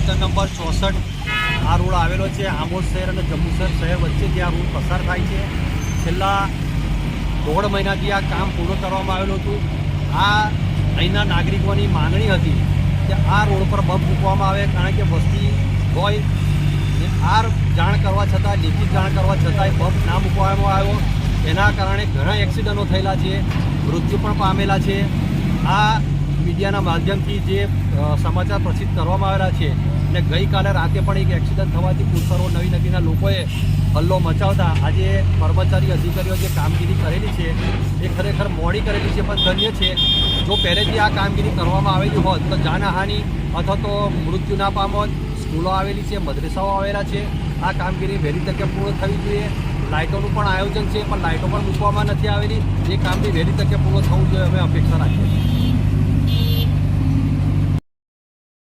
Circle number 64 આ road આવેલો છે આમોદ શહેર અને જંબુસર શહેર વચ્ચે જે આ રોડ પસાર થાય છે. છેલ્લા 1.5 મહિનાથી આ કામ પૂરું કરવામાં આવેલું હતું. આ અહીંના નાગરિકોની માંગણી હતી કે આ રોડ પર બમ્પ મૂકવામાં આવે, કારણ કે વસ્તી હોય ને આ જાણ કરવા છતાં, લેખિત જાણ કરવા છતાંય બમ્પ ના મૂકવામાં આવ્યો. એના કારણે ઘણા એક્સિડન્ટો થયેલા છે, મૃત્યુ પણ પામેલા છે. આ મીડિયાના માધ્યમથી જે સમાચાર પ્રસિદ્ધ કરવામાં આવેલા છે અને ગઈકાલે રાતે પણ એક એક્સિડન્ટ થવાથી પુલસરો નવી નદીના લોકોએ હલ્લો મચાવતા આજે કર્મચારી અધિકારીઓ જે કામગીરી કરેલી છે એ ખરેખર મોડી કરેલી છે, પણ ધન્ય છે. જો પહેલેથી આ કામગીરી કરવામાં આવેલી હોત તો જાનહાનિ અથવા તો મૃત્યુ ના પામોત. સ્કૂલો આવેલી છે, મદ્રેસાઓ આવેલા છે. આ કામગીરી વહેલી તકે પૂર્ણ થવી જોઈએ. લાઇટોનું પણ આયોજન છે, પણ લાઇટો પણ મૂકવામાં નથી આવેલી. એ કામ બી વહેલી તકે પૂર્ણ થવું જોઈએ, અમે અપેક્ષા રાખીએ છીએ.